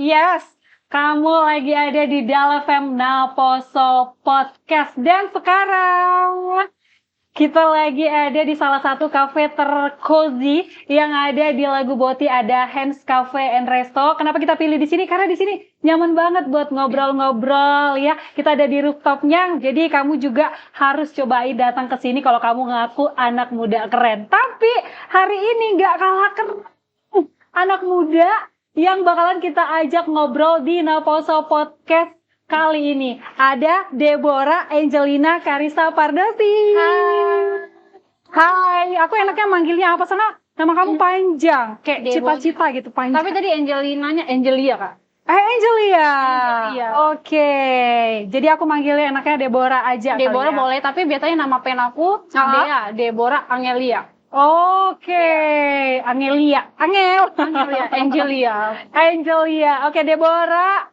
Yes, kamu lagi ada di Dalafem Naposo Podcast. Dan sekarang kita lagi ada di salah satu cafe tercozy yang ada di Lagu Boti, ada Hands Cafe and Resto. Kenapa kita pilih di sini? Karena di sini nyaman banget buat ngobrol-ngobrol ya. Kita ada di rooftopnya, jadi kamu juga harus cobain datang ke sini kalau kamu ngaku anak muda keren. Tapi hari ini nggak kalah keren anak muda yang bakalan kita ajak ngobrol di Naposo Podcast. Kali ini ada Deborah Angelina Karissa Pardasi. Hai, aku enaknya manggilnya apa? Soalnya nama kamu panjang, kayak cita-cita gitu panjang. Tapi tadi Angelinanya Angelia, Kak. Angelia. Angelia. Oke. Jadi aku manggilnya enaknya Deborah aja. Deborah kali ya. boleh, tapi biasanya nama pen aku Dea, Deborah Angelia. Oke, Angelia. Angelia. Oke, Deborah.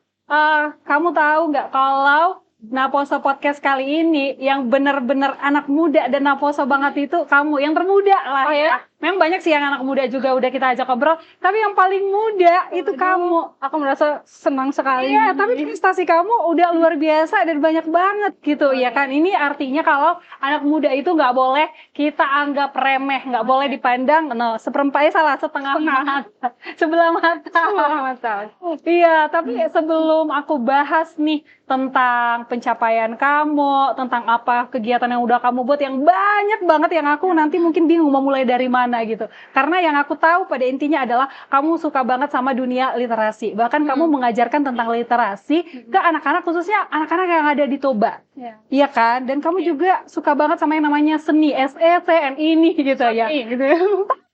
Kamu tahu nggak kalau Naposo Podcast kali ini yang benar-benar anak muda dan Naposo banget itu kamu yang termuda lah. Oh ya? Memang banyak sih yang anak muda juga udah kita ajak ngobrol, tapi yang paling muda itu kamu. Aku merasa senang sekali. Iya, tapi prestasi kamu udah luar biasa dan banyak banget gitu, ya kan? Ini artinya kalau anak muda itu nggak boleh kita anggap remeh, nggak boleh dipandang, seperempatnya salah, setengah mata, sebelah mata. Iya, tapi sebelum aku bahas nih tentang pencapaian kamu, tentang apa kegiatan yang udah kamu buat yang banyak banget yang aku nanti mungkin bingung mau mulai dari mana gitu. Karena yang aku tahu pada intinya adalah kamu suka banget sama dunia literasi. Bahkan kamu mengajarkan tentang literasi ke anak-anak, khususnya anak-anak yang ada di Toba. Iya kan? Dan kamu juga suka banget sama yang namanya seni, SECN ini gitu ya. Gitu.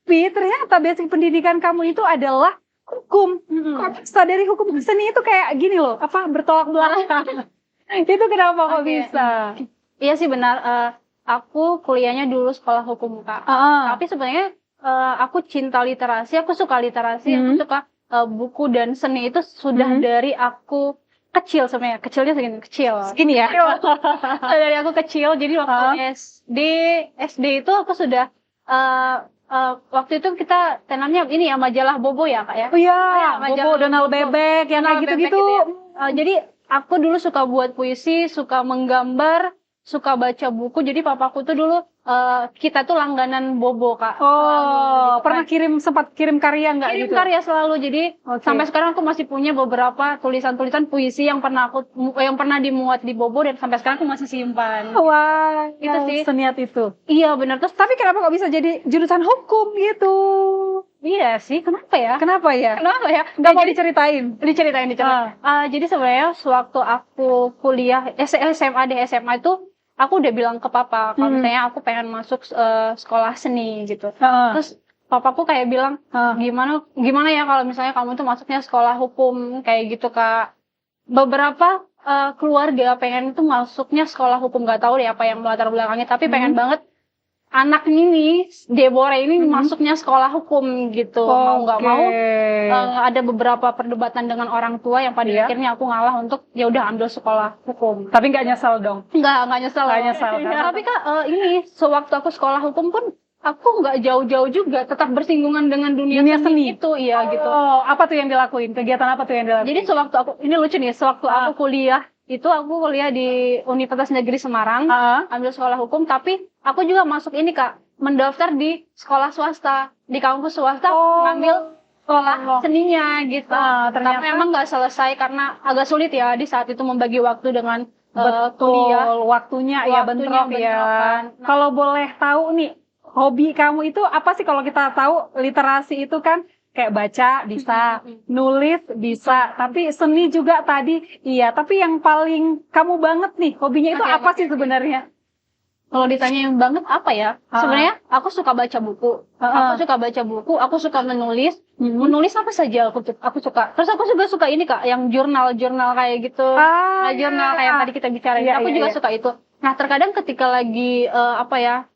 Tapi ternyata basic pendidikan kamu itu adalah hukum. Kok bisa dari hukum ke seni itu kayak gini loh, apa bertolak belakang. Itu kenapa kok bisa? Iya sih benar. Aku kuliahnya dulu sekolah hukum, Kak. Tapi sebenarnya aku cinta literasi, aku suka literasi, aku suka buku dan seni itu sudah dari aku kecil sebenarnya. Kecilnya segini ya. Dari aku kecil, jadi waktu SD itu aku sudah waktu itu kita tenannya ini ya majalah Bobo ya, Kak ya. Oh iya, majalah Bobo, Donald Bebek, yang kayak gitu-gitu. Gitu ya. Jadi aku dulu suka buat puisi, suka menggambar, suka baca buku. Jadi papaku tuh dulu kita tuh langganan Bobo, Kak. Oh, pernah sempat kirim karya nggak gitu? Kirim karya selalu. Jadi sampai sekarang aku masih punya beberapa tulisan-tulisan puisi yang pernah dimuat di Bobo dan sampai sekarang aku masih simpan. Wah, itu sih. Seniat itu. Iya benar. Terus tapi kenapa kok bisa jadi jurusan hukum gitu? Iya sih, kenapa ya? Nggak mau diceritain? Diceritain. Jadi sebenarnya sewaktu aku kuliah SMA itu aku udah bilang ke papa kalau misalnya aku pengen masuk sekolah seni gitu. Terus papaku kayak bilang gimana ya kalau misalnya kamu tuh masuknya sekolah hukum kayak gitu, Kak. Beberapa keluarga pengen tuh masuknya sekolah hukum, nggak tahu deh apa yang melatar belakangnya, tapi pengen banget anak ini, Deborah ini masuknya sekolah hukum gitu. Mau nggak mau ada beberapa perdebatan dengan orang tua yang pada akhirnya aku ngalah untuk ya udah ambil sekolah hukum. Tapi nggak nyesal dong? Nggak nyesal. Tapi Kak, ini sewaktu aku sekolah hukum pun aku nggak jauh-jauh juga, tetap bersinggungan dengan dunia seni itu, iya gitu. Oh, apa tuh yang dilakuin? Kegiatan apa tuh yang dilakuin? Jadi sewaktu aku, ini lucu nih, sewaktu aku kuliah, itu aku kuliah di Universitas Negeri Semarang, ambil sekolah hukum, tapi aku juga masuk ini, Kak, mendaftar di sekolah swasta, di kampus swasta, ngambil sekolah seninya gitu. Tapi memang nggak selesai karena agak sulit ya di saat itu membagi waktu dengan kuliah. Waktunya ya bentrok ya. Kalau boleh tahu nih, hobi kamu itu apa sih? Kalau kita tahu literasi itu kan kayak baca bisa, nulis bisa, tapi seni juga tadi iya. Tapi yang paling kamu banget nih, hobinya itu apa sih sebenarnya? Kalau ditanya yang banget apa ya? Sebenarnya aku suka baca buku. Aku suka menulis. Menulis apa saja aku suka. Terus aku juga suka ini, Kak, yang jurnal-jurnal kayak gitu. Jurnal kayak tadi kita bicarain. Aku juga suka itu. Nah, terkadang ketika lagi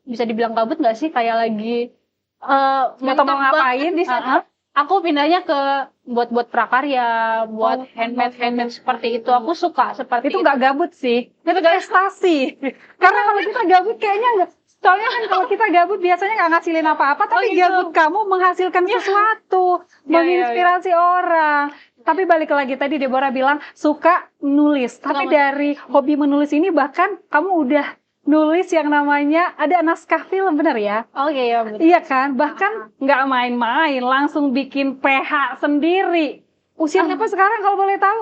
bisa dibilang gabut nggak sih? Kayak lagi atau mau ngapain di sana? Aku pindahnya ke buat prakarya, buat handmade seperti itu. Aku suka seperti itu. Itu nggak gabut sih, itu prestasi. Karena kalau kita gabut kayaknya nggak. Soalnya kan kalau kita gabut biasanya nggak ngasilin apa-apa, tapi gabut kamu menghasilkan sesuatu, menginspirasi orang. Tapi balik lagi tadi Deborah bilang suka nulis. Tapi dari hobi menulis ini bahkan kamu udah nulis yang namanya ada naskah film, benar ya? Oh iya, benar. Iya kan? Bahkan nggak main-main, langsung bikin PH sendiri. Usia berapa sekarang kalau boleh tahu?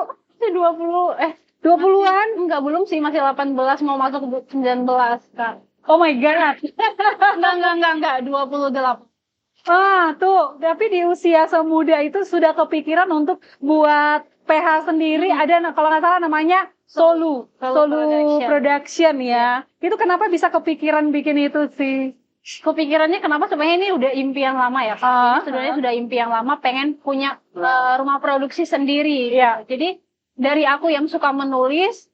20-an? Enggak, belum sih, masih 18, mau masuk 19, Kak. Oh my god. Enggak, 28. Tuh, tapi di usia semuda itu sudah kepikiran untuk buat PH sendiri. Ada kalau nggak salah namanya Solu Production ya. Itu kenapa bisa kepikiran bikin itu sih? Kepikirannya kenapa sebenarnya ini udah impian lama ya, Kak. Sebenarnya sudah impian lama pengen punya rumah produksi sendiri. Ya. Jadi dari aku yang suka menulis,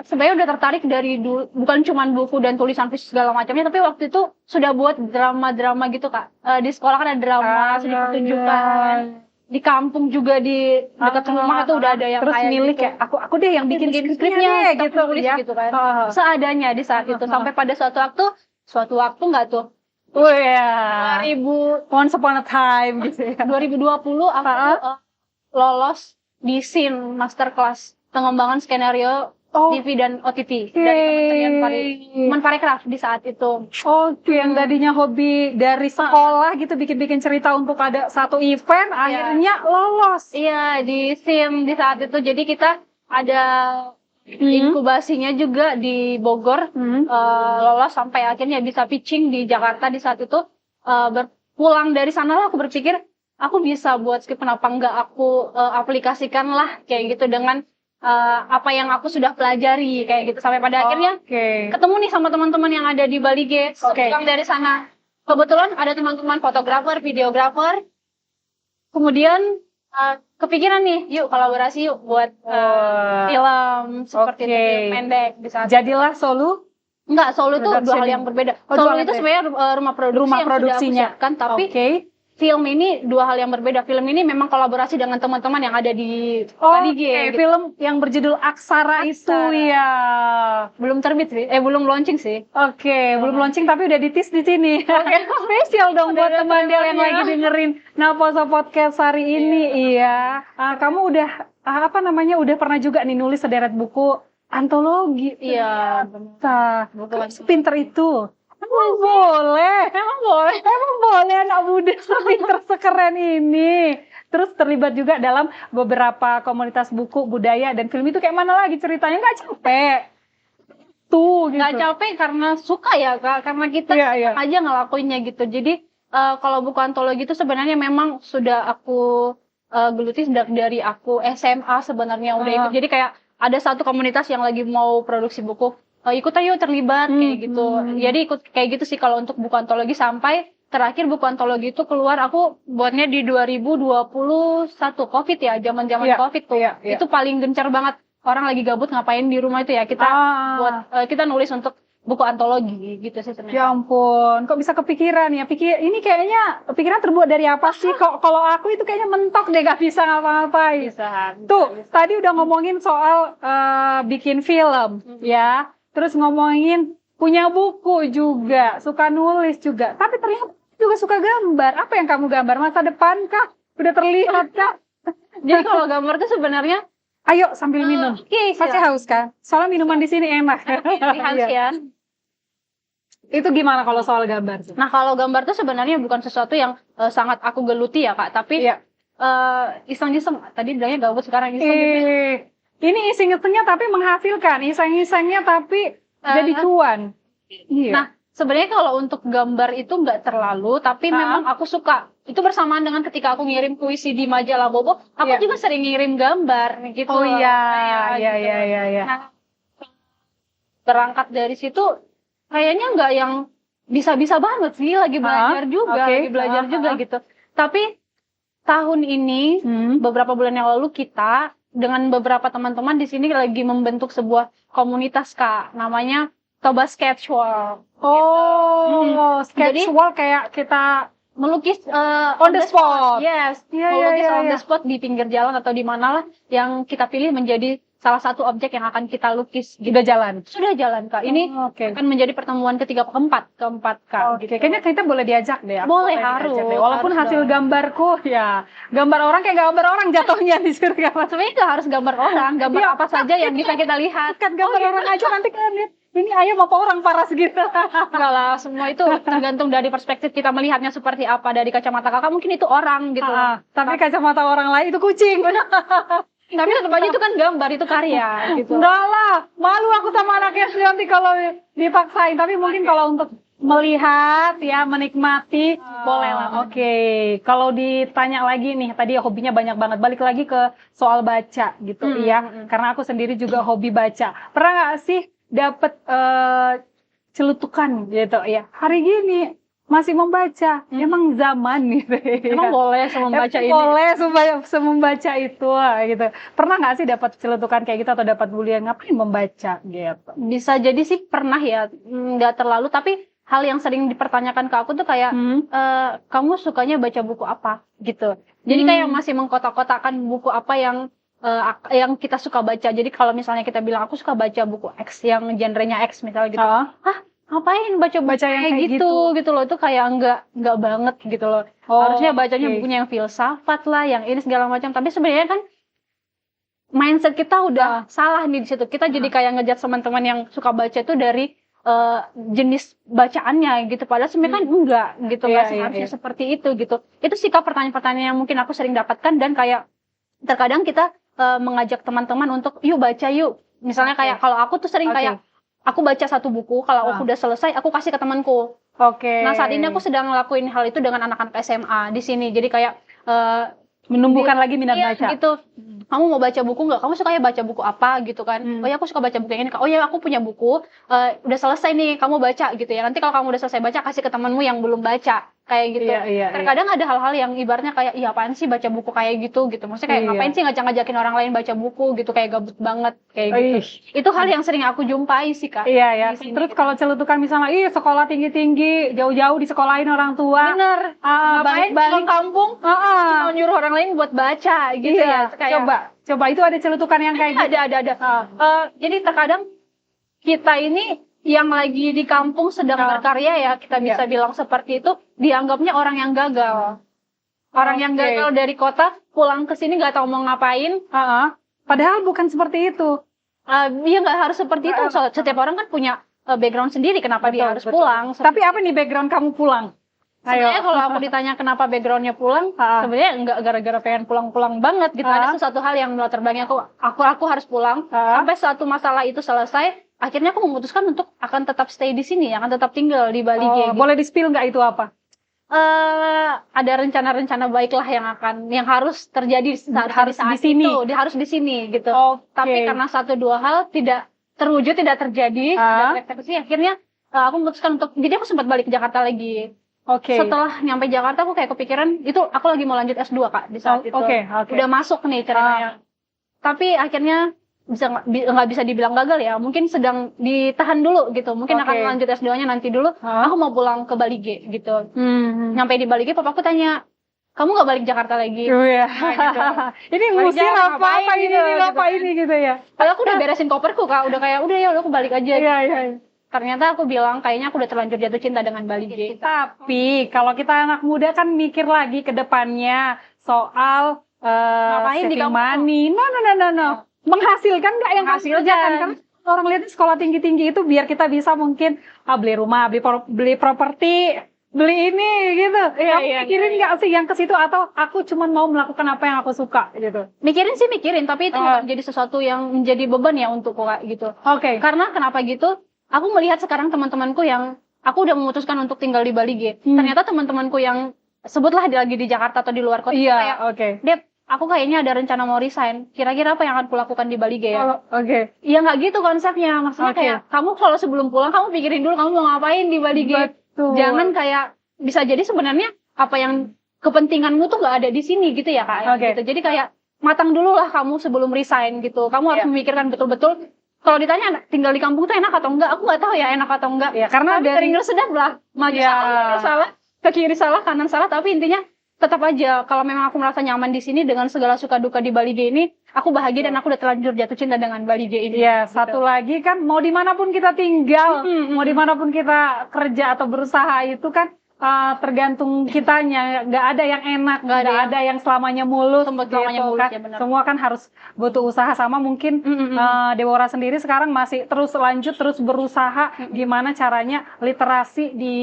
sebenarnya udah tertarik dari dulu, bukan cuma buku dan tulisan fisik segala macamnya, tapi waktu itu sudah buat drama-drama gitu, Kak. Di sekolah kan ada drama, sedikit pertunjukan. Di kampung juga di dekat rumah itu udah ada yang terus kayak milik gitu. ya. Aku deh yang bikin skripnya deh, gitu tulis ya. gitu kan. Seadanya di saat itu, sampai pada suatu waktu nggak tuh. Oh ya. 2000 Once Upon a Time gitu ya. 2020 aku lolos di SIN Masterclass pengembangan skenario TV dan OTT dari Kementerian Parekraf di saat itu. Itu yang tadinya hobi dari sekolah gitu, bikin-bikin cerita untuk ada satu event, akhirnya lolos. Iya, di SIN di saat itu. Jadi kita ada inkubasinya juga di Bogor, lolos sampai akhirnya bisa pitching di Jakarta di saat itu. Berpulang dari sana lah aku berpikir aku bisa buat skrip, kenapa enggak aku aplikasikan lah kayak gitu dengan apa yang aku sudah pelajari kayak gitu, sampai pada akhirnya ketemu nih sama teman-teman yang ada di Bali Gates. Pulang dari sana kebetulan ada teman-teman fotografer, videografer, kemudian kepikiran nih, yuk kolaborasi yuk buat film seperti itu, film pendek di saat jadilah Solu. Enggak, Solu itu dua hal yang berbeda. Solu itu sebenarnya rumah produksi yang produksinya. sudah aku siapkan, tapi film ini dua hal yang berbeda. Film ini memang kolaborasi dengan teman-teman yang ada di Bali. Film yang berjudul Aksara itu ya. Belum terbit sih, belum launching sih. Belum launching tapi udah ditis di sini. Spesial dong buat teman Del yang lagi dengerin Naposo Podcast hari ini. Iya. Kamu udah udah pernah juga nih nulis sederet buku antologi. Iya, benar. Sepinter itu. Emang boleh anak muda sepinter sekeren ini. Terus terlibat juga dalam beberapa komunitas buku, budaya, dan film itu kayak mana lagi ceritanya? Nggak capek tuh gitu. Nggak capek karena suka ya, Kak, karena kita aja ngelakuinnya gitu. Jadi kalau buku antologi itu sebenarnya memang sudah aku geluti sejak dari aku SMA sebenarnya udah ikut. Jadi kayak ada satu komunitas yang lagi mau produksi buku, ikut ayo terlibat kayak gitu. Jadi ikut kayak gitu sih kalau untuk buku antologi, sampai terakhir buku antologi itu keluar aku buatnya di 2021 Covid ya, zaman-zaman Covid tuh. Itu paling gencar banget, orang lagi gabut ngapain di rumah itu ya, kita buat kita nulis untuk buku antologi gitu sih sebenarnya. Ya ampun, kok bisa kepikiran ya? Ini kayaknya pikiran terbuat dari apa sih? Kalau aku itu kayaknya mentok deh, gak bisa ngapa-ngapain. Tuh, tadi udah ngomongin soal bikin film ya. Terus ngomongin punya buku juga, suka nulis juga. Tapi ternyata juga suka gambar. Apa yang kamu gambar? Masa depan kah? Udah terlihat kah? Jadi kalau gambar tuh sebenarnya, ayo sambil minum. Pasti haus kan? Soalnya minuman di sini enak. Ya. Itu gimana kalau soal gambar? Nah, kalau gambar tuh sebenarnya bukan sesuatu yang sangat aku geluti ya, Kak. Tapi iseng-iseng. Tadi bilangnya gabut, sekarang iseng. Ini iseng-isengnya tapi menghasilkan, iseng-isengnya tapi jadi cuan. Nah, sebenarnya kalau untuk gambar itu nggak terlalu, tapi memang aku suka. Itu bersamaan dengan ketika aku ngirim puisi di majalah Bobo, aku juga sering ngirim gambar gitu. Oh iya. Nah, berangkat dari situ kayaknya nggak yang bisa-bisa banget sih, lagi belajar juga, gitu. Tapi tahun ini beberapa bulan yang lalu kita dengan beberapa teman-teman di sini lagi membentuk sebuah komunitas, Kak, namanya Toba Sketch Wall. Sketch wall kayak kita melukis on the spot. Yes, melukis on the spot di pinggir jalan atau di mana lah yang kita pilih menjadi salah satu objek yang akan kita lukis gitu. Udah jalan. Sudah jalan Kak. Ini akan menjadi pertemuan keempat Kak. Gitu. Kayaknya kita boleh diajak deh. Boleh, harus. Walaupun harus hasil gambarku ya gambar orang kayak gambar orang jatuhnya di surga. Sebenarnya nggak harus gambar orang, gambar apa saja yang bisa kita lihat. Kan gambar orang aja nanti kalian lihat ini ayam apa orang paras gitu. Enggak lah, semua itu tergantung dari perspektif kita melihatnya seperti apa. Dari kacamata kakak mungkin itu orang gitu. Tapi kacamata orang lain itu kucing. Tapi tetap aja itu kan gambar, itu karya gitu. Enggak lah, malu aku sama anaknya nanti kalau dipaksain. Tapi mungkin kalau untuk melihat ya, menikmati, boleh lah. Oke. Kalau ditanya lagi nih, tadi hobinya banyak banget. Balik lagi ke soal baca gitu ya. Karena aku sendiri juga hobi baca. Pernah nggak sih dapet celutukan gitu ya? Hari gini masih membaca, emang zaman gitu. Emang boleh membaca ini? Boleh membaca itu gitu. Pernah nggak sih dapat celutukan kayak gitu atau dapat bulian ngapain membaca gitu? Bisa jadi sih pernah ya, nggak terlalu. Tapi hal yang sering dipertanyakan ke aku tuh kayak, kamu sukanya baca buku apa gitu. Jadi kayak masih mengkotak-kotakan buku apa yang kita suka baca. Jadi kalau misalnya kita bilang aku suka baca buku X yang genrenya X misalnya gitu. Ngapain baca yang kayak gitu loh, itu kayak enggak banget gitu loh. Harusnya bacanya bukunya yang filsafat lah, yang ini segala macam. Tapi sebenarnya kan mindset kita udah salah nih di situ. Kita jadi kayak ngejat teman-teman yang suka baca itu dari jenis bacaannya gitu. Padahal sebenarnya kan enggak gitu, enggak seharusnya seperti itu gitu. Itu sikap pertanyaan-pertanyaan yang mungkin aku sering dapatkan, dan kayak terkadang kita mengajak teman-teman untuk yuk baca yuk. Misalnya kayak kalau aku tuh sering kayak aku baca satu buku, kalau aku udah selesai, aku kasih ke temanku. Nah, saat ini aku sedang ngelakuin hal itu dengan anak-anak SMA di sini. Jadi kayak menumbuhkan lagi minat baca. Gitu. Kamu mau baca buku nggak? Kamu suka ya baca buku apa gitu kan? Oh ya, aku suka baca buku yang ini. Oh ya, aku punya buku. Udah selesai nih, kamu baca gitu ya. Nanti kalau kamu udah selesai baca, kasih ke temanmu yang belum baca. Kayak gitu. Terkadang ada hal-hal yang ibaratnya kayak, iya apaan sih baca buku kayak gitu. Maksudnya kayak ngapain sih ngajak-ngajakin orang lain baca buku gitu. Kayak gabut banget. Kayak gitu. Itu hal yang sering aku jumpai sih Kak. Iya. Terus kalau celutukan misalnya, sekolah tinggi-tinggi, jauh-jauh disekolahin orang tua. Bener. Balik kampung, cuma nyuruh orang lain buat baca gitu ya. Kayak, coba itu ada celutukan yang kayak gitu. Ada. Jadi terkadang kita ini yang lagi di kampung sedang berkarya ya, kita bisa bilang seperti itu, dianggapnya orang yang gagal. Orang yang gagal dari kota pulang ke sini nggak tahu mau ngapain. Padahal bukan seperti itu. Dia nggak harus seperti itu. Setiap orang kan punya background sendiri kenapa dia harus pulang. Tapi apa nih background kamu pulang? Sebenarnya kalau aku ditanya kenapa backgroundnya pulang, sebenarnya nggak gara-gara pengen pulang-pulang banget gitu. Ada sesuatu hal yang melatar belakangnya aku harus pulang. Sampai suatu masalah itu selesai, akhirnya aku memutuskan untuk akan tetap stay di sini, akan tetap tinggal di Bali. Gitu. Boleh di-spill nggak itu apa? Ada rencana-rencana baiklah yang harus terjadi saat di sini. Itu, harus di sini gitu. Tapi karena satu dua hal tidak terwujud, tidak terjadi, tidak tereksekusi, akhirnya aku memutuskan untuk, jadi aku sempat balik ke Jakarta lagi. Setelah nyampe Jakarta aku kayak kepikiran, itu aku lagi mau lanjut S2 Kak di saat itu. Udah masuk nih ceritanya. Tapi akhirnya nggak bisa dibilang gagal ya. Mungkin sedang ditahan dulu gitu. Mungkin akan lanjut S2-nya nanti dulu. Aku mau pulang ke Bali gitu. Nyampe di Bali papaku tanya, kamu nggak balik Jakarta lagi? Gitu. Ini ngusir apa ini gitu ya. Padahal aku udah beresin koperku Kak. Udah kayak, udah ya aku balik aja. Ternyata aku bilang kayaknya aku udah terlanjur jatuh cinta dengan Bali. Tapi kalau kita anak muda kan mikir lagi ke depannya soal ngapain di money. No. Menghasilkan nggak yang harus kerjakan? Kan orang lihat sekolah tinggi-tinggi itu biar kita bisa mungkin beli rumah, beli properti, beli ini gitu. Mikirin nggak sih yang ke situ, atau aku cuma mau melakukan apa yang aku suka gitu? Mikirin, tapi itu bukan jadi sesuatu yang menjadi beban ya untukku Kak gitu. Karena kenapa gitu? Aku melihat sekarang teman-temanku yang aku udah memutuskan untuk tinggal di Bali ternyata teman-temanku yang sebutlah lagi di Jakarta atau di luar kota Dep, aku kayaknya ada rencana mau resign. Kira-kira apa yang akan kulakukan di Bali ya? Iya nggak gitu konsepnya. Maksudnya kayak kamu kalau sebelum pulang kamu pikirin dulu kamu mau ngapain di Bali. Jangan kayak bisa jadi sebenarnya apa yang kepentinganmu tuh nggak ada di sini gitu ya Kak. Gitu. Jadi kayak matang dulu lah kamu sebelum resign gitu. Kamu harus memikirkan betul-betul. Kalau ditanya tinggal di kampung tuh enak atau enggak, aku nggak tahu ya enak atau enggak. Karena sering sedap lah, maju salah, ke kiri salah, kanan salah, tapi intinya tetap aja kalau memang aku merasa nyaman di sini dengan segala suka duka di Bali G ini, aku bahagia dan aku udah terlanjur jatuh cinta dengan Bali G ini. Iya, gitu. satu lagi kan mau dimanapun kita tinggal, mau dimanapun kita kerja atau berusaha itu kan tergantung kitanya, nggak ada yang enak, nggak ada yang selamanya mulus, Selamanya mulus, kan. ya benar. Semua kan harus butuh usaha sama. Mungkin Deborah sendiri sekarang masih terus lanjut, terus berusaha gimana caranya literasi di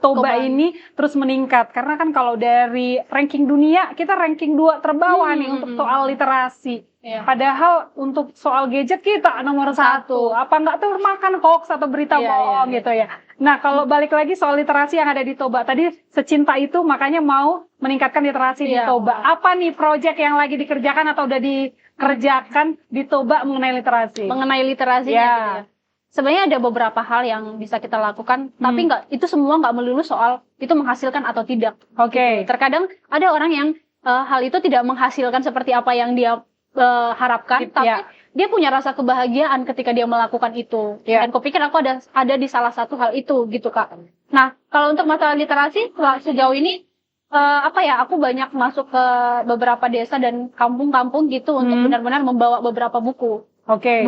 Toba ini terus meningkat. Karena kan kalau dari ranking dunia kita ranking 2 terbawah nih untuk soal literasi. Iya. Padahal untuk soal gadget kita nomor 1. Apa nggak termakan hoax atau berita bohong gitu ya. Nah, kalau balik lagi soal literasi yang ada di Toba tadi, secinta itu makanya mau meningkatkan literasi di Toba. Apa nih proyek yang lagi dikerjakan atau udah dikerjakan di Toba mengenai literasi? Mengenai literasinya gitu ya. Sebenarnya ada beberapa hal yang bisa kita lakukan, tapi itu semua nggak melulu soal itu menghasilkan atau tidak. Oke. Gitu. Terkadang ada orang yang hal itu tidak menghasilkan seperti apa yang dia harapkan, tapi dia punya rasa kebahagiaan ketika dia melakukan itu. Dan kupikir aku ada di salah satu hal itu gitu Kak. Nah, kalau untuk masalah literasi sejauh ini aku banyak masuk ke beberapa desa dan kampung-kampung gitu untuk benar-benar membawa beberapa buku.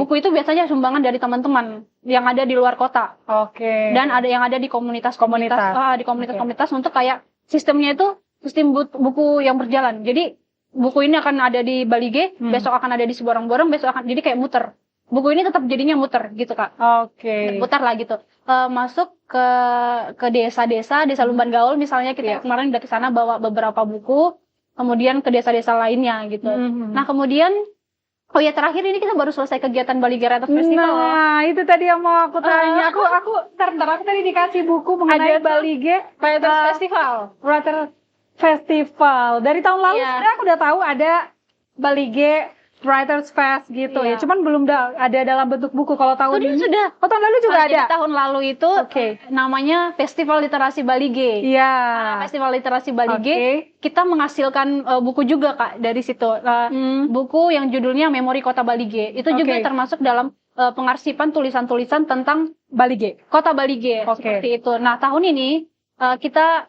Buku itu biasanya sumbangan dari teman-teman yang ada di luar kota. Dan ada yang ada di komunitas-komunitas untuk kayak sistemnya itu sistem buku yang berjalan. Jadi buku ini akan ada di Bali G, besok akan ada di Siborong-Borong, jadi kayak muter. Buku ini tetap jadinya muter gitu Kak. Muter lah gitu. Masuk ke desa-desa, desa Lumban Gaul misalnya kita kemarin udah ke sana bawa beberapa buku, kemudian ke desa-desa lainnya gitu. Nah, kemudian terakhir ini kita baru selesai kegiatan Bali G Writers Festival. Nah, itu tadi yang mau aku tanya. Aku tadi dikasih buku mengenai Bali G Writers Festival. Festival. Dari tahun lalu sebenarnya aku udah tahu ada Bali G Writers Fest gitu ya. Cuman belum ada dalam bentuk buku. Kalau tahun ini sudah. Oh, tahun lalu juga ada. Jadi tahun lalu itu namanya Festival Literasi Bali G. Festival Literasi Bali G. Kita menghasilkan buku juga Kak dari situ. Buku yang judulnya Memori Kota Bali G. Itu juga termasuk dalam pengarsipan tulisan-tulisan tentang Bali G. Kota Bali G. Seperti itu. Nah, tahun ini kita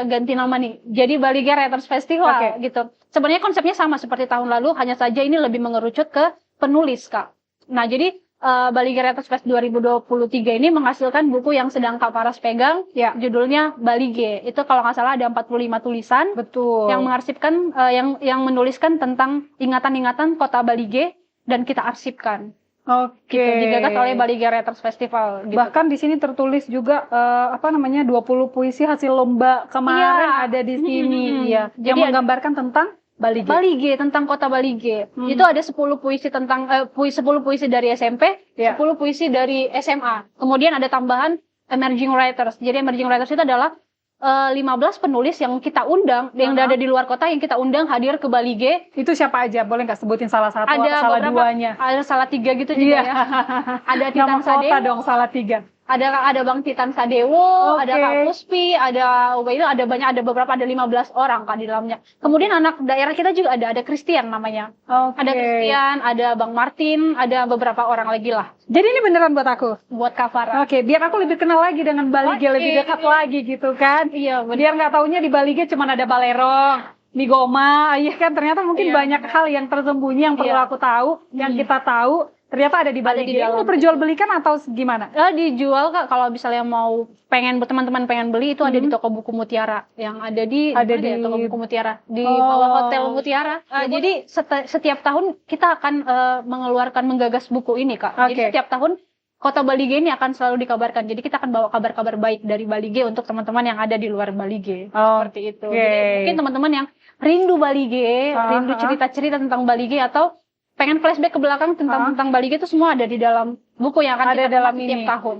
ganti nama nih, jadi Bali G Writers Festival gitu. Sebenarnya konsepnya sama seperti tahun lalu, hanya saja ini lebih mengerucut ke penulis Kak. Nah, jadi Bali G Writers Fest 2023 ini menghasilkan buku yang sedang Kak Paras pegang, judulnya Bali G. Itu kalau nggak salah ada 45 tulisan, yang mengarsipkan, yang menuliskan tentang ingatan-ingatan kota Bali G dan kita arsipkan. Gitu, digagas oleh Bali G Writers Festival. Gitu. Bahkan di sini tertulis juga 20 puisi hasil lomba kemarin ada di sini, yang menggambarkan tentang Bali G, tentang kota Bali G. Itu ada 10 puisi tentang 10 puisi dari SMP, 10 puisi dari SMA. Kemudian ada tambahan emerging writers. Jadi emerging writers itu adalah 15 penulis yang kita undang, yang ada di luar kota yang kita undang hadir ke Bali G. Itu siapa aja? Boleh nggak sebutin salah satu atau salah duanya? Ada salah 3 gitu juga ya. Ada Titan Sadewo. Dong salah 3. Ada Bang Titan Sadewo, ada Kak Puspi, ada banyak, ada beberapa, ada 15 orang Kak di dalamnya. Kemudian anak daerah kita juga ada Christian namanya. Ada Christian, ada Bang Martin, ada beberapa orang lagi lah. Jadi ini beneran buat aku? Buat Kak Farah. Biar aku lebih kenal lagi dengan Bali G, lebih dekat lagi gitu kan. Iya, bener. Biar nggak taunya di Bali G cuma ada balerong, mie goma, kan ternyata mungkin banyak hal yang tersembunyi yang perlu aku tahu, yang kita tahu. Ternyata ada di Bali G. Ini diperjualbelikan atau gimana? Dijual Kak, kalau misalnya teman-teman pengen beli itu ada di toko buku Mutiara yang ada di toko buku Mutiara di bawah Hotel Mutiara. Jadi setiap tahun kita akan menggagas buku ini Kak. Jadi setiap tahun Kota Bali G ini akan selalu dikabarkan. Jadi kita akan bawa kabar-kabar baik dari Bali G untuk teman-teman yang ada di luar Bali G. Seperti itu. Jadi mungkin teman-teman yang rindu Bali G, rindu cerita-cerita tentang Bali G atau pengen flashback ke belakang tentang Bali G itu semua ada di dalam buku yang akan ada dalam setiap tahun.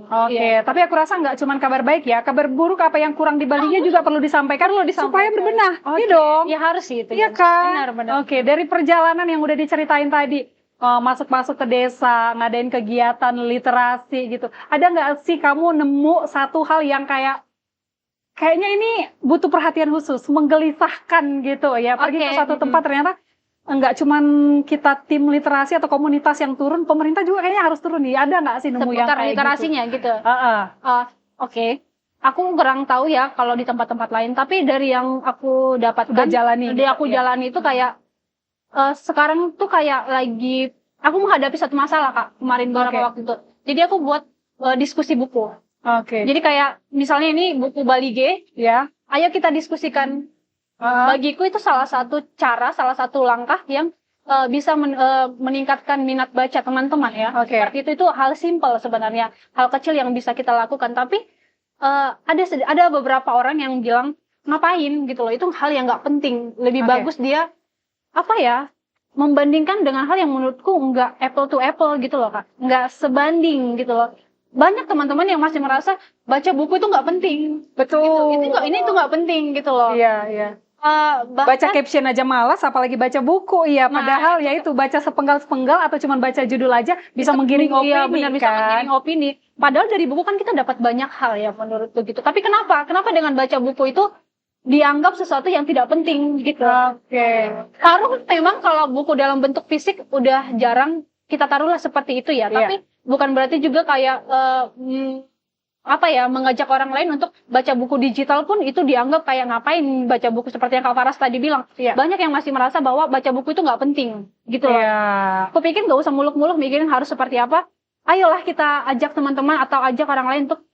Tapi aku rasa nggak cuma kabar baik ya, kabar buruk apa yang kurang di Bali G juga perlu disampaikan supaya berbenah. Iya dong. Ya harus sih itu. Iya kan? Benar. Dari perjalanan yang udah diceritain tadi, masuk-masuk ke desa, ngadain kegiatan literasi gitu. Ada nggak sih kamu nemu satu hal yang kayaknya ini butuh perhatian khusus, menggelisahkan gitu ya. Pergi ke satu tempat ternyata enggak cuman kita tim literasi atau komunitas yang turun, pemerintah juga kayaknya harus turun nih. Ada nggak sih nemu yang kayak literasinya gitu? aku kurang tahu ya kalau di tempat-tempat lain, tapi dari yang aku dapatkan, Udah jalani dari gitu, aku ya. jalani itu kayak sekarang tuh kayak lagi aku menghadapi satu masalah Kak kemarin beberapa waktu itu. Jadi aku buat diskusi buku. Jadi kayak misalnya ini buku Bali G, Ya. ayo kita diskusikan. Bagiku itu salah satu cara, salah satu langkah yang bisa meningkatkan minat baca teman-teman ya. Seperti itu hal simpel sebenarnya, hal kecil yang bisa kita lakukan. Tapi ada beberapa orang yang bilang ngapain gitu loh, itu hal yang nggak penting. Lebih bagus dia apa ya, membandingkan dengan hal yang menurutku nggak apple to apple gitu loh Kak, nggak sebanding gitu loh. Banyak teman-teman yang masih merasa baca buku itu nggak penting. Betul. Gitu. Ini tuh nggak penting gitu loh. Iya. Bahkan, Baca caption aja malas, apalagi baca buku. Iya, padahal ya itu baca sepenggal-sepenggal atau cuma baca judul aja bisa menggiring opini, iya, benar, bisa kan? menggiring opini. Padahal dari buku kan kita dapat banyak hal ya menurutku gitu. Tapi kenapa dengan baca buku itu dianggap sesuatu yang tidak penting gitu? Taruh memang kalau buku dalam bentuk fisik udah jarang kita taruhlah seperti itu ya. Tapi bukan berarti juga kayak mengajak orang lain untuk baca buku digital pun itu dianggap kayak ngapain baca buku, seperti yang Kak Faras tadi bilang. Banyak yang masih merasa bahwa baca buku itu nggak penting gitu loh. Aku pikir nggak usah muluk-muluk mikirin harus seperti apa. Ayolah kita ajak teman-teman atau ajak orang lain untuk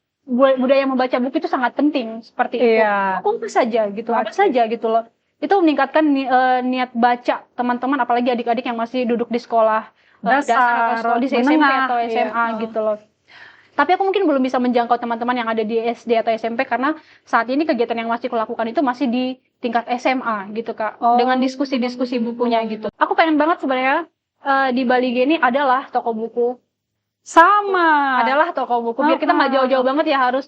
budaya membaca buku itu sangat penting seperti itu. Apa saja gitu, apa saja gitu loh. Itu meningkatkan niat baca teman-teman, apalagi adik-adik yang masih duduk di sekolah dasar atau di SMP atau SMA gitu loh. Tapi aku mungkin belum bisa menjangkau teman-teman yang ada di SD atau SMP karena saat ini kegiatan yang masih kulakukan itu masih di tingkat SMA gitu Kak. Dengan diskusi-diskusi bukunya gitu. Aku pengen banget sebenarnya di Bali Gini adalah toko buku. Adalah toko buku. Biar kita nggak jauh-jauh banget ya harus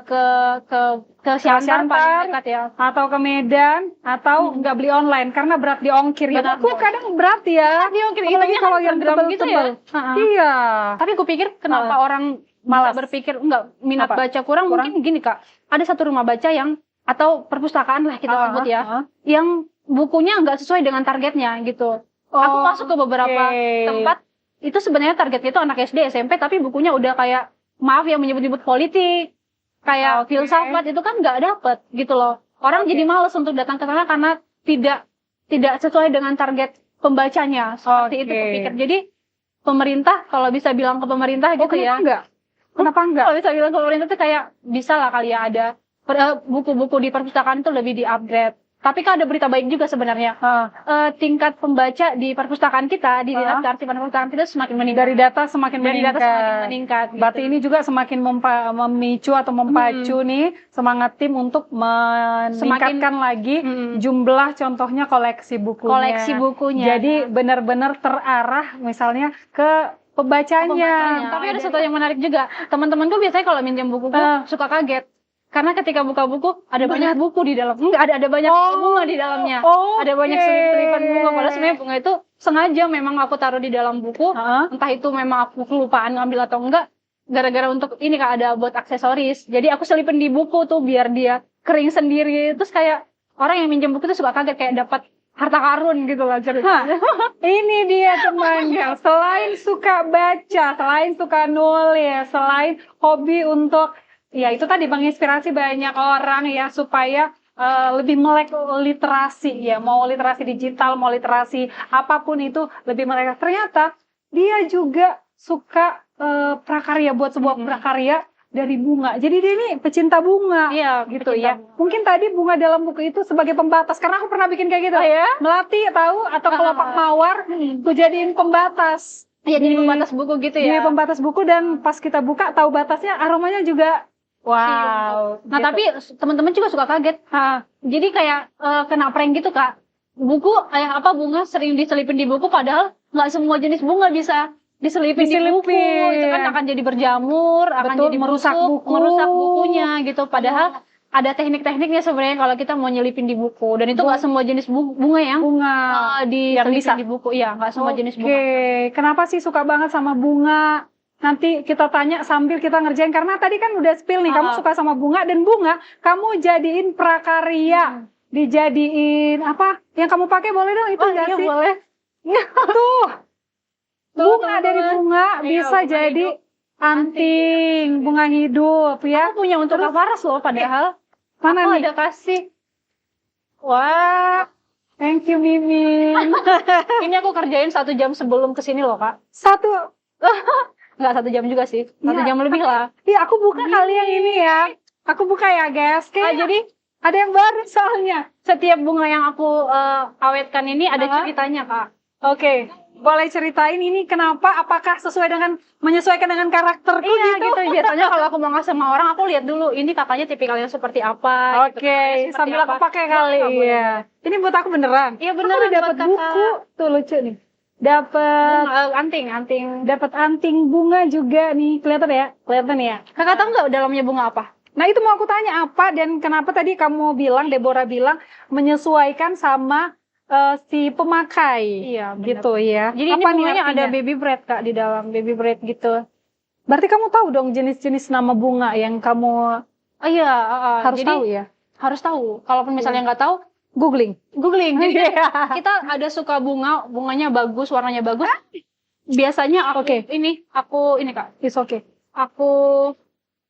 ke Siantar paling dekat ya. Atau ke Medan, atau nggak beli online karena berat di ongkir. Ya, buku kadang berat ya. Di ongkir apalagi kalau yang tebel gitu ya. Iya. Tapi aku pikir kenapa orang malas berpikir enggak minat baca kurang, mungkin gini Kak. Ada satu rumah baca yang atau perpustakaan lah kita sebut ya, yang bukunya nggak sesuai dengan targetnya gitu. Aku masuk ke beberapa tempat itu sebenarnya targetnya itu anak SD, SMP, tapi bukunya udah kayak maaf ya menyebut-nyebut politik, kayak filsafat, itu kan nggak dapet gitu loh. Orang jadi males untuk datang ke sana karena tidak sesuai dengan target pembacanya. Seperti itu kupikir. Jadi pemerintah kalau bisa bilang ke pemerintah gitu ya. Kenapa enggak? Kalau bisa bilang ke pemerintah tuh kayak bisa lah kali ya ada buku-buku di perpustakaan itu lebih di-upgrade. Tapi kan ada berita baik juga sebenarnya. Tingkat pembaca di perpustakaan kita, di dinas kearsipan perpustakaan kita semakin meningkat. Dari data semakin meningkat. Berarti ini juga semakin memicu atau mempacu nih semangat tim untuk meningkatkan lagi jumlah contohnya koleksi bukunya. Jadi benar-benar terarah misalnya ke pembacanya. Tapi ada satu yang menarik juga. Teman-temanku biasanya kalau minjem buku suka kaget. Karena ketika buka buku ada banyak buku di dalam. Enggak, ada banyak bunga di dalamnya. Ada banyak selip-selipan bunga. Padahal sebenarnya bunga itu sengaja memang aku taruh di dalam buku. Entah itu memang aku kelupaan ngambil atau enggak. Gara-gara untuk ini Kak ada buat aksesoris. Jadi aku selipin di buku tuh biar dia kering sendiri. Terus kayak orang yang minjem buku tuh suka kaget kayak dapat harta karun gitu lah ceritanya. Ini dia teman-teman. Selain suka baca, selain suka nulis, selain hobi untuk ya itu tadi menginspirasi banyak orang ya supaya lebih melek literasi ya, mau literasi digital, mau literasi apapun itu lebih melek. Ternyata dia juga suka prakarya, buat sebuah prakarya dari bunga. Jadi dia ini pecinta bunga. Iya, gitu ya. Mungkin tadi bunga dalam buku itu sebagai pembatas karena aku pernah bikin kayak gitu. Melati tahu atau kelopak mawar, aku jadiin pembatas. Iya, jadi pembatas buku gitu ya. Iya, pembatas buku dan pas kita buka tahu batasnya aromanya juga wow. Nah, gitu. tapi teman-teman juga suka kaget. Jadi kayak kena prank gitu Kak. Buku bunga sering diselipin di buku padahal nggak semua jenis bunga bisa diselipin di buku. Itu kan akan jadi berjamur, akan jadi merusak bukunya gitu. Padahal ada teknik-tekniknya sebenarnya kalau kita mau nyelipin di buku. Dan itu nggak semua jenis bunga yang diselipin di buku. Iya, nggak semua jenis bunga. Kenapa sih suka banget sama bunga? Nanti kita tanya sambil kita ngerjain karena tadi kan udah spill nih kamu suka sama bunga dan bunga kamu jadiin prakarya, dijadiin apa yang kamu pakai boleh dong itu nggak sih? Boleh. Tuh bunga dari bunga bisa jadi Anting, bunga hidup ya. Aku punya untuk Kak Faras loh padahal. Mana Aku nih? ada kasih. Wah, Thank you, Mimin. ini aku kerjain 1 jam sebelum kesini loh Kak. Satu. Nggak 1 jam juga sih, 1 Iya. jam lebih lah. Iya, aku buka kali yang ini ya. Aku buka ya, guys. Kayaknya Jadi ada yang baru soalnya. setiap bunga yang aku awetkan ini ada ceritanya Kak. Oke. Boleh ceritain ini kenapa? Apakah sesuai dengan menyesuaikan dengan karakterku Iya gitu? gitu. Biasanya kalau aku mau ngasih sama orang, aku lihat dulu ini kakaknya tipikalnya seperti apa. Oke, gitu. Kakaknya seperti sambil aku apa. pakai kali. Nggak boleh. Iya. Ini buat aku beneran. Iya Aku beneran udah dapat buat kakak. buku. Tuh lucu nih. Dapat Anting. dapat anting bunga juga nih. Kelihatan ya? Kelihatan ya? Kakak tahu nggak dalamnya bunga apa? Nah, itu mau aku tanya apa dan kenapa tadi kamu bilang, Deborah bilang menyesuaikan sama si pemakai. Iya, benar. Gitu ya. Jadi ini Apa nih bunganya ada artinya? baby bread Kak di dalam, baby bread gitu. Berarti kamu tahu dong jenis-jenis nama bunga yang kamu Oh iya, harus jadi tahu ya? harus tahu. Kalaupun misalnya nggak tahu, Googling. googling. Jadi Iya. kita ada suka bunga, bunganya bagus, warnanya bagus. Biasanya aku Oke. aku ini Kak, It's okay. aku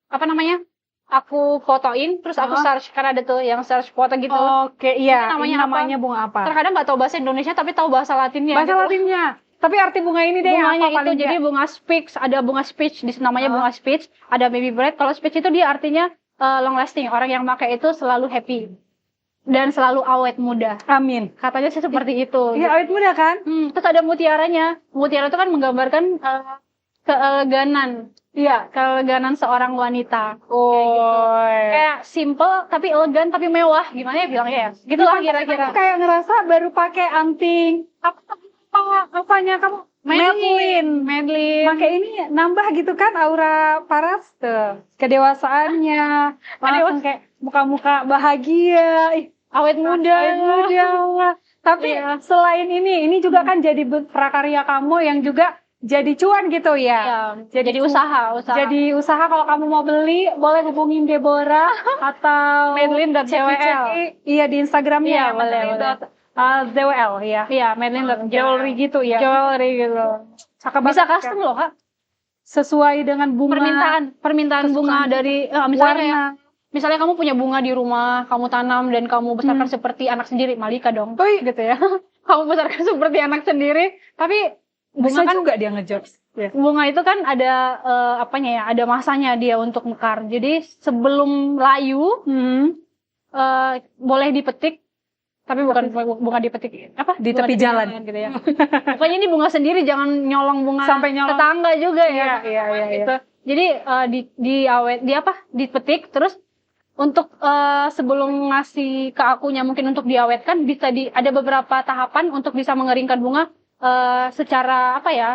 apa namanya? Aku fotoin, terus aku search karena ada tuh yang search foto gitu. Oke, iya. Ini Ini namanya namanya bunga apa? Terkadang nggak tahu bahasa Indonesia tapi tahu bahasa Latinnya. Bahasa gitu. Latinnya. Tapi arti bunga ini deh yang Bunganya apa itu paling jadi nggak? bunga speech, ada bunga speech namanya bunga speech, ada baby bread. Kalau speech itu dia artinya long lasting, orang yang pakai itu selalu happy dan selalu awet muda. Amin. Katanya sih seperti itu. Iya, awet muda kan? Terus ada mutiaranya. Mutiara itu kan menggambarkan keeleganan. Iya, keeleganan seorang wanita. Oh. Kayak simple tapi elegan tapi mewah. Gimana ya bilangnya ya? Gitulah kira-kira. Aku kayak ngerasa baru pakai anting. Apanya kamu? Madeline. Pakai ini nambah gitu kan aura Paras tuh. Kedewasaannya. Langsung kayak muka-muka bahagia. Ih, Awet muda. awet muda. Tapi Iya. selain ini juga kan jadi prakarya kamu yang juga jadi cuan gitu ya. Iya, jadi cu- usaha. Jadi usaha kalau kamu mau beli boleh hubungin Deborah atau Madeline.jwl. Iya di Instagramnya Iya, ya, boleh. ZWL ya. Iya, Madeline. Jewelry gitu ya. Jewelry gitu. Cakep Bisa banget, custom Kak. loh, Kak. Sesuai dengan bunga Permintaan bunga kesukaan dari misalnya warna. misalnya kamu punya bunga di rumah, kamu tanam dan kamu besarkan seperti anak sendiri, Malika dong. Oh, iya. Gitu ya. Kamu besarkan seperti anak sendiri, tapi Bisa bunga kan juga dia ngejokes. Ya. bunga itu kan ada apanya ya? Ada masanya dia untuk mekar. Jadi sebelum layu boleh dipetik, tapi bukan bunga dipetik apa? Di Bunga tepi jalan. gitu ya. Pokoknya ini bunga sendiri, jangan nyolong bunga Sampai nyolong. tetangga juga ya. Iya. Gitu. Jadi dipetik terus untuk sebelum ngasih ke akunya mungkin untuk diawetkan bisa ada beberapa tahapan untuk bisa mengeringkan bunga secara apa ya?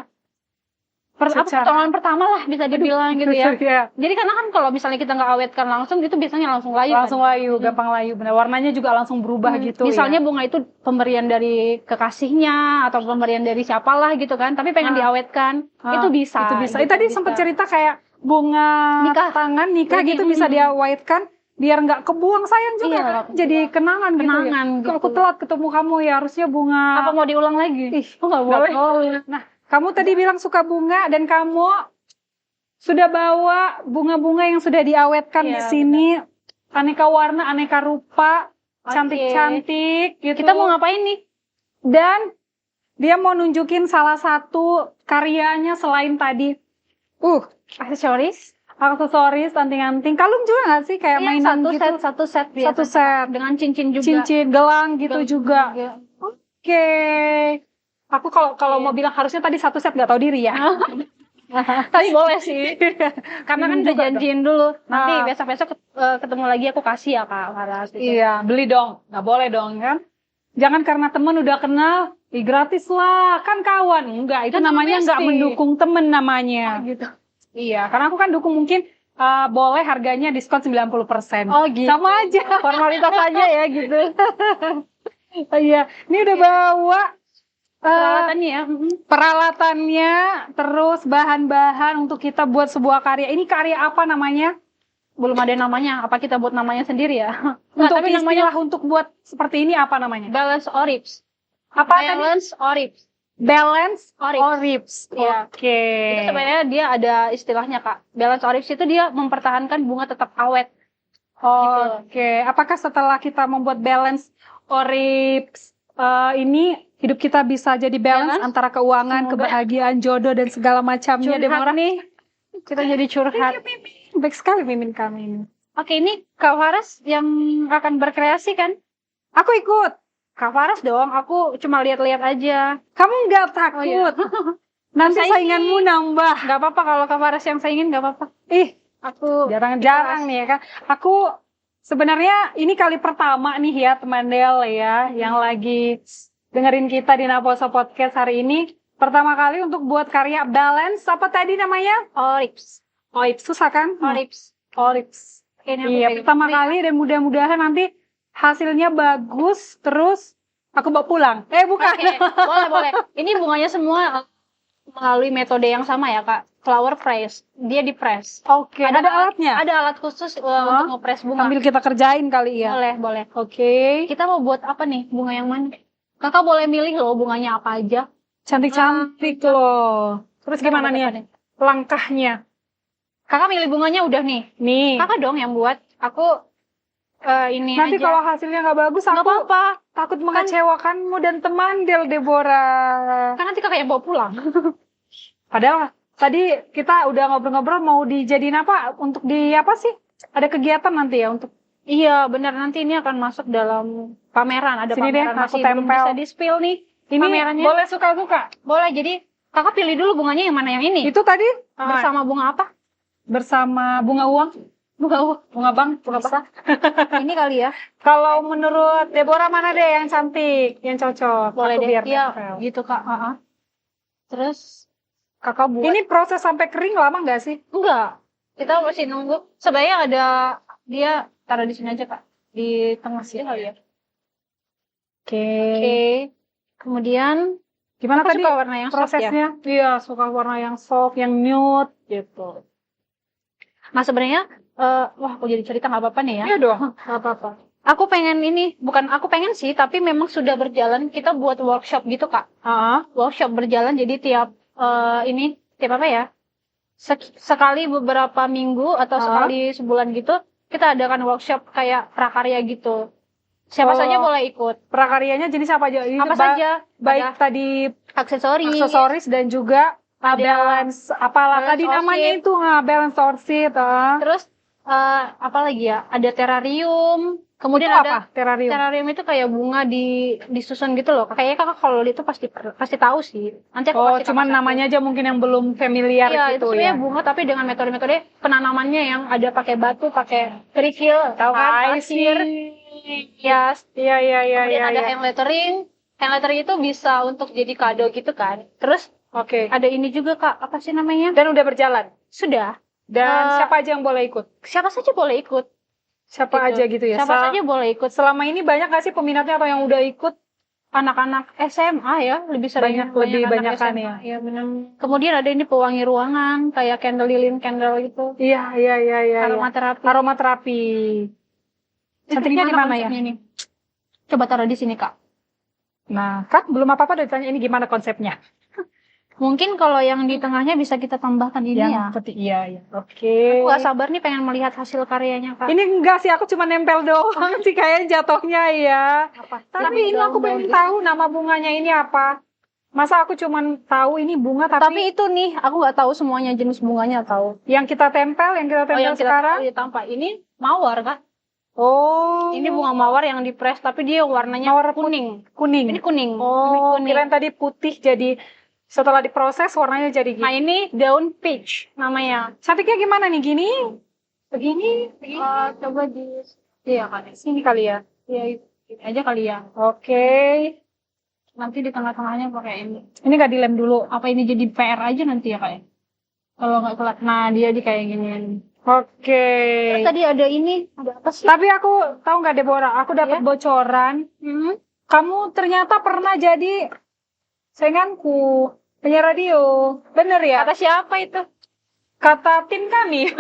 Pertolongan pertama lah bisa dibilang gitu ya. Iya. Jadi karena kan kalau misalnya kita nggak awetkan langsung itu biasanya langsung layu. Langsung kan? layu, gampang layu. Benar. Warnanya juga langsung berubah gitu Misalnya ya. bunga itu pemberian dari kekasihnya atau pemberian dari siapalah gitu kan, tapi pengen diawetkan, itu bisa. Itu bisa. Gitu, Tadi bisa. sempat cerita kayak bunga Nikah. tangan nikah Lagi, gitu bisa diawetkan biar nggak kebuang, sayang juga Iya, kan. Jadi kenangan gitu ya. Kenangan gitu. Kalau aku telat ketemu kamu ya harusnya bunga. Apa mau diulang lagi? Ih, Oh, nggak nggak boleh. boleh. Nah, kamu tadi bilang suka bunga dan kamu sudah bawa bunga-bunga yang sudah diawetkan di Iya, sini. Aneka warna, aneka rupa, Oke. cantik-cantik gitu. Kita mau ngapain nih? Dan dia mau nunjukin salah satu karyanya selain tadi. Aksesoris? Aksesoris, anting-anting. Kalung juga nggak sih? Kayak Iya, mainan satu gitu. set biasa. Satu set. Dengan cincin juga. Cincin, gelang gitu Gelang juga. Oke. Aku kalau Iya. mau bilang harusnya tadi satu set nggak tahu diri ya. Tapi boleh sih. Karena kan udah Juga janjiin dulu. Nanti Nah. besok-besok ketemu lagi aku kasih ya Kak Faras. Gitu. Iya, beli dong. Nggak boleh dong kan? Jangan karena temen udah kenal, gratis lah, kan kawan. Enggak, itu Kan namanya nggak domestik. mendukung temen namanya. Gitu. Iya, karena aku kan dukung mungkin boleh harganya diskon 90%. Oh gitu. Sama aja. Formalitas aja ya gitu. Iya, ini udah bawa Peralatannya ya. peralatannya, terus bahan-bahan untuk kita buat sebuah karya. Ini karya apa namanya? Belum ada namanya. Apa kita buat namanya sendiri ya? Untuk tapi istilah untuk buat seperti ini apa namanya? Balance Orips. Apa tadi? Balance Orips. balance Orips. orips. Iya. Oke. Itu sebenarnya dia ada istilahnya Kak. Balance orips itu dia mempertahankan bunga tetap awet. Oke. Apakah setelah kita membuat balance orips ini hidup kita bisa jadi balance Balance? antara keuangan, Semoga. kebahagiaan, jodoh dan segala macamnya, Curhat Deborah? nih. Kita jadi curhat. Baik sekali mimin kami ini. Oke, ini Kak Faras yang akan berkreasi kan? Aku ikut. Kak Faras dong, aku cuma lihat-lihat aja. Kamu nggak takut? Oh, iya. Nanti Saingi. sainganmu nambah. Gak apa-apa kalau Kak Faras yang saingin gak apa-apa. Ih, Aku jarang-jarang nih ya kan. Aku sebenarnya ini kali pertama nih ya teman Del ya yang lagi dengerin kita di Naposo Podcast hari ini. Pertama kali untuk buat karya balance apa tadi namanya? Orips. Susah kan? Orips. Orips. Ini aku Iya, pegang. pertama kali dan mudah-mudahan nanti hasilnya bagus terus aku bawa pulang. Bukan. Oke, boleh. Ini bunganya semua melalui metode yang sama ya Kak. Flower press. Dia di press. Oke, ada alatnya. Ada alat khusus untuk nge-press bunga. Sambil kita kerjain kali ya. Boleh. Oke. Kita mau buat apa nih? Bunga yang mana? Kakak boleh milih loh bunganya apa aja. Cantik-cantik loh. Terus gimana nih ya? Langkahnya? Kakak milih bunganya udah nih. Nih. Kakak dong yang buat. Aku ini Nanti aja. kalau hasilnya nggak bagus, Nggak aku apa-apa. takut mengecewakanmu dan teman Del Deborah. Kan nanti kakak yang bawa pulang. Padahal tadi kita udah ngobrol-ngobrol mau dijadiin apa? Untuk di apa sih? Ada kegiatan nanti ya untuk Iya, benar nanti ini akan masuk dalam pameran. Ada Sini deh, pameran aku masih belum tempel. bisa di-spill nih. ini Pamerannya. boleh suka-suka. Boleh, jadi kakak pilih dulu bunganya yang mana yang ini. Itu tadi Bersama bunga apa? bersama bunga uang, bunga bank, bunga Bisa. bank. Ini kali ya. Kalau menurut Deborah mana deh yang cantik, yang cocok? Boleh Aku deh. biar Iya, nempel. gitu kak. Terus kakak buat. Ini proses sampai kering lama nggak sih? Enggak. Kita masih nunggu. Sebenarnya ada dia taruh di sini aja kak. Di tengah sini kali ya. Oke. Kemudian Gimana kakak tadi suka warna yang soft ya? prosesnya? Iya, suka warna yang soft, yang nude gitu. Nah sebenarnya, wah aku jadi cerita nggak apa-apa nih ya. Iya dong, nggak apa-apa. Aku pengen ini, bukan aku pengen sih, tapi memang sudah berjalan. Kita buat workshop gitu kak. Workshop berjalan, jadi tiap tiap apa ya? Sekali beberapa minggu atau sekali sebulan gitu, kita adakan workshop kayak prakarya gitu. Siapa saja boleh ikut. Prakaryanya jenis apa aja? Ini Apa saja? Baik tadi Aksesoris dan juga balance apalah balance tadi namanya orchid. itu balance orchid. Terus apa lagi ya? Ada terrarium. Kemudian Itu ada apa? Terrarium. terrarium itu kayak bunga disusun gitu loh. Kayaknya kakak kalau itu pasti tahu sih. Nanti aku kasih Cuman kakak namanya aja mungkin yang belum familiar iya, gitu itu ya. sebenarnya bunga tapi dengan metode-metode penanamannya yang ada pakai batu, pakai kerikil, tahu kan? Pasir, hias. Iya. Kemudian ada hand lettering. Hand lettering itu bisa untuk jadi kado gitu kan. Terus Oke. ada ini juga kak, apa sih namanya? Dan udah berjalan. Sudah. Dan siapa aja yang boleh ikut? Siapa saja boleh ikut. Siapa Gitu. aja gitu ya? Siapa saja boleh ikut. Selama ini banyak gak sih peminatnya atau yang udah ikut? Anak-anak SMA ya, lebih sering. Lebih anak banyakan SMA. ya. Iya benar. Kemudian ada ini pewangi ruangan, kayak candle lilin candle gitu. Iya. Aromaterapi. Aromaterapi. Cantiknya di mana ya? konsepnya nih? Coba taruh di sini kak. Nah, kan belum apa-apa udah ditanya ini gimana konsepnya. Mungkin kalau yang di tengahnya bisa kita tambahkan ini ya. Iya. Oke. Aku gak sabar nih pengen melihat hasil karyanya kak. Ini enggak sih, aku cuma nempel doang sih kayaknya jatuhnya ya. Apa? Tapi ini aku pengen tahu nama bunganya ini apa. Masa aku cuma tahu ini bunga Tapi itu nih, aku nggak tahu semuanya jenis bunganya tahu. yang kita tempel sekarang. Tampak ini mawar kak. Oh. Ini bunga mawar yang dipres tapi dia warnanya Mawar kuning. kuning. Ini kuning. Oh, Ini kuning. kirain tadi putih jadi setelah diproses warnanya jadi Nah gini. ini daun peach namanya. Cantiknya gimana nih gini? Begini. Coba di iya kan Sini kali ya. ya ini aja kali ya. Oke. Nanti di tengah-tengahnya pakai ini. Ini nggak dilem dulu. Apa ini jadi PR aja nanti ya kak? Kalau nggak kelat. Nah dia di kayak gini. Oke. Terus tadi ada ini, ada apa sih? Tapi aku tahu nggak Deborah, aku dapat bocoran. Kamu ternyata pernah jadi sainganku penyiar radio. Bener ya? Kata siapa itu? Kata tim kami.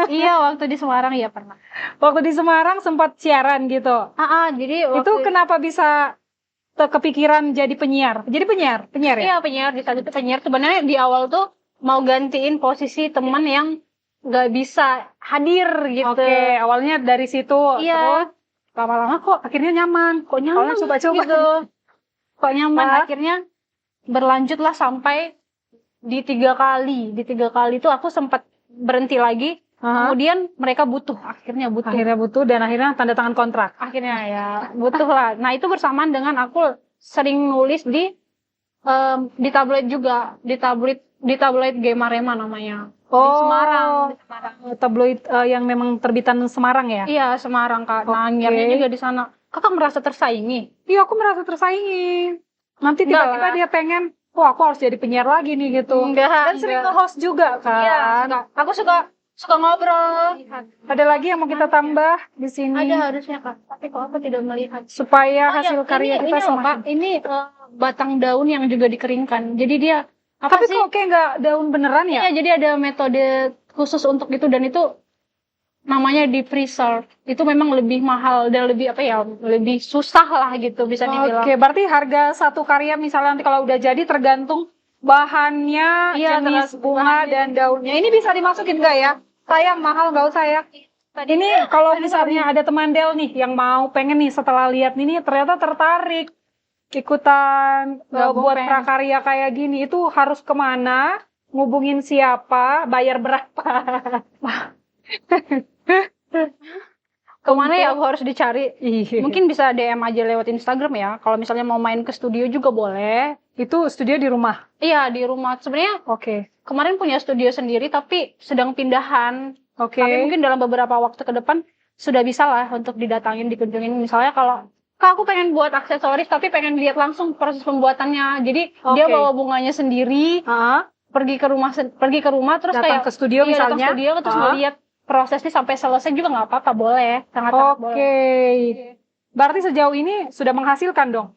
Iya, waktu di Semarang ya pernah. Waktu di Semarang sempat siaran gitu. Jadi Itu kenapa bisa kepikiran jadi penyiar? Jadi penyiar ya? Iya, penyiar. Di saat itu penyiar. Sebenarnya di awal tuh mau gantiin posisi teman yang nggak bisa hadir gitu. Oke, awalnya dari situ. Iya. Terus lama-lama kok akhirnya nyaman. Kok nyaman Awalnya coba-coba gitu. Kok nyaman. Hah? Akhirnya berlanjutlah sampai di 3 kali. Di 3 kali itu aku sempat berhenti lagi. Kemudian mereka butuh. Akhirnya butuh dan akhirnya tanda tangan kontrak. Akhirnya ya butuh lah. Nah itu bersamaan dengan aku sering nulis di tabloid juga, di tabloid Gemarema namanya. Di Semarang. Tabloid yang memang terbitan Semarang ya? Iya, Semarang Kak. Nah, akhirnya juga di sana. Kakak merasa tersaingi? Iya, aku merasa tersaingi. Nanti tiba-tiba dia pengen, aku harus jadi penyiar lagi nih gitu. Dan sering nge-host juga kan? Iya, aku suka ngobrol. Ada lagi yang mau kita tambah di sini? Ada harusnya Kak, tapi kok aku tidak melihat. Supaya hasil karya kita semakin. Ini batang daun yang juga dikeringkan. Jadi dia tapi kok kayak nggak daun beneran ya? Iya, jadi ada metode khusus untuk itu dan itu namanya di preserve. Itu memang lebih mahal dan lebih lebih susah lah gitu bisa dibilang. Oke, berarti harga satu karya misalnya nanti kalau udah jadi tergantung bahannya, jenis bunga dan daunnya. Ini bisa dimasukin nggak ya? Sayang, mahal nggak usah ya? Ini kalau misalnya ada teman Del nih yang mau pengen nih setelah lihat ini ternyata tertarik ikutan buat prakarya kayak gini, itu harus kemana? Ngubungin siapa? Bayar berapa? Kemana ya aku harus dicari? Mungkin bisa DM aja lewat Instagram ya. Kalau misalnya mau main ke studio juga boleh. Itu studio di rumah? Iya, di rumah. Sebenarnya kemarin punya studio sendiri tapi sedang pindahan. Tapi mungkin dalam beberapa waktu ke depan sudah bisa lah untuk didatangin, dikunjungin. Misalnya kalau Kak, aku pengen buat aksesoris tapi pengen lihat langsung proses pembuatannya. Jadi dia bawa bunganya sendiri, pergi ke rumah terus datang ke studio misalnya. Datang ke studio terus ngeliat prosesnya sampai selesai juga nggak apa-apa, boleh. Sangat-sangat boleh. Berarti sejauh ini sudah menghasilkan dong?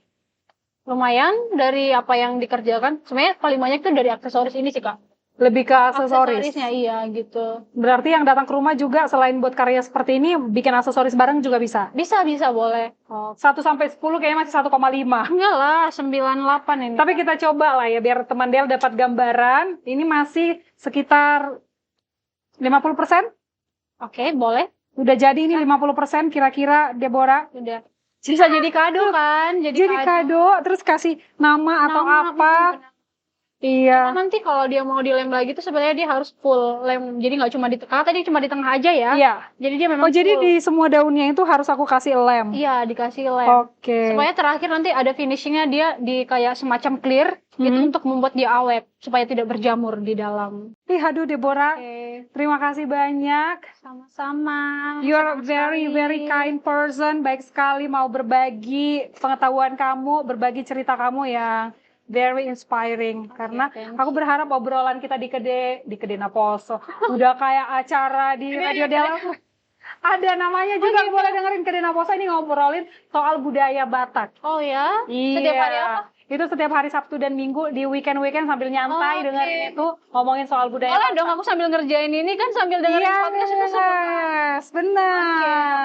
Lumayan dari apa yang dikerjakan. Sebenarnya paling banyak itu dari aksesoris ini sih, Kak. Lebih ke aksesoris? Aksesorisnya, iya gitu. Berarti yang datang ke rumah juga selain buat karya seperti ini, bikin aksesoris bareng juga bisa? Bisa, boleh. 1 sampai 10 kayaknya masih 1,5. Enggak lah, 9,8 ini. Tapi kita coba lah ya, biar teman Del dapat gambaran. Ini masih sekitar 50%? Oke, boleh. Udah jadi ini 50% kira-kira, Deborah? Udah. Bisa jadi kado kan? Jadi kado, terus kasih nama atau apa? Iya. Nanti kalau dia mau dilem lagi tuh sebenarnya dia harus full lem. Jadi nggak cuma tadi cuma di tengah aja ya. Iya. Jadi dia memang jadi di semua daunnya itu harus aku kasih lem? Iya, dikasih lem. Supaya terakhir nanti ada finishingnya dia di kayak semacam clear. Itu untuk membuat dia awet. Supaya tidak berjamur di dalam. Aduh Deborah. Terima kasih banyak. Sama-sama. You are very very kind person. Baik sekali mau berbagi pengetahuan kamu, berbagi cerita kamu yang very inspiring. Karena aku berharap obrolan kita di Kede Naposo udah kayak acara di Radio Dela. Ada namanya juga, boleh dengerin Kede Naposo. Ini ngobrolin soal budaya Batak. Oh ya? Iya. Setiap hari apa? Itu setiap hari Sabtu dan Minggu di weekend sambil nyantai dengerin itu ngomongin soal budaya. Boleh dong, aku sambil ngerjain ini kan sambil dengerin podcast itu sebentar.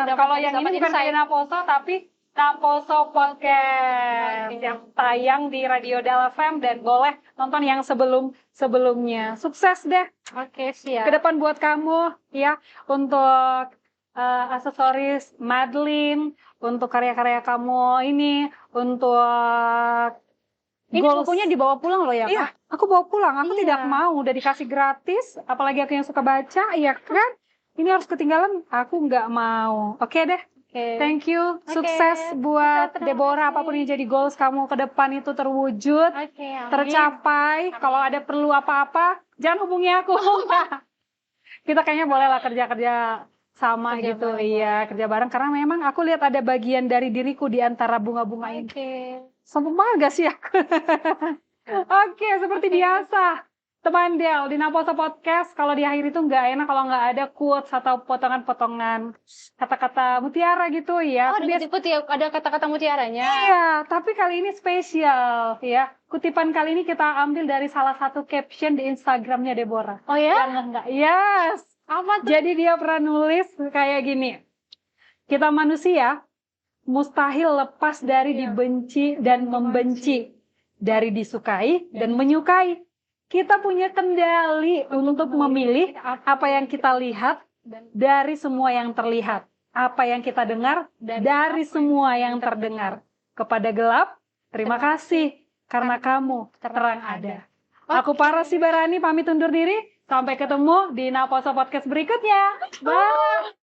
Benar. Kalau yang ini bukan Kede Naposo tapi Naposo Podcast yang tayang di Radio Dela FM dan boleh nonton yang sebelumnya. Sukses deh. Oke, siap. Ke depan buat kamu ya, untuk aksesoris Madeline, untuk karya-karya kamu ini, untuk ini bukunya dibawa pulang loh ya, Kak? Iya, aku bawa pulang. Aku tidak mau, udah dikasih gratis, apalagi aku yang suka baca, ya kan? Ini harus ketinggalan, aku nggak mau. Oke deh. Thank you. Sukses buat Deborah, apapun yang jadi goals kamu ke depan itu terwujud, tercapai. Kalau ada perlu apa-apa, jangan hubungi aku. Kita kayaknya boleh lah kerja sama kerja gitu, iya, kerja bareng. Karena memang aku lihat ada bagian dari diriku di antara bunga-bunga ini. Sempurna gak sih aku? Oke, seperti biasa. Teman Del, di Naposo Podcast, kalau di akhir itu nggak enak kalau nggak ada quotes atau potongan-potongan kata-kata mutiara gitu ya. Oh, ada kata-kata mutiaranya? Iya, tapi kali ini spesial ya. Kutipan kali ini kita ambil dari salah satu caption di Instagramnya Deborah. Oh ya? Enggak. Yes. Apa tuh? Jadi dia pernah nulis kayak gini. Kita manusia mustahil lepas dari dibenci dan membenci, dari disukai dan menyukai. Kita punya kendali untuk memilih apa yang kita lihat dari semua yang terlihat, apa yang kita dengar dari semua yang terdengar. Kepada gelap, terima kasih karena kamu terang ada. Aku Paras Sibarani pamit undur diri. Sampai ketemu di Naposo Podcast berikutnya. Bye.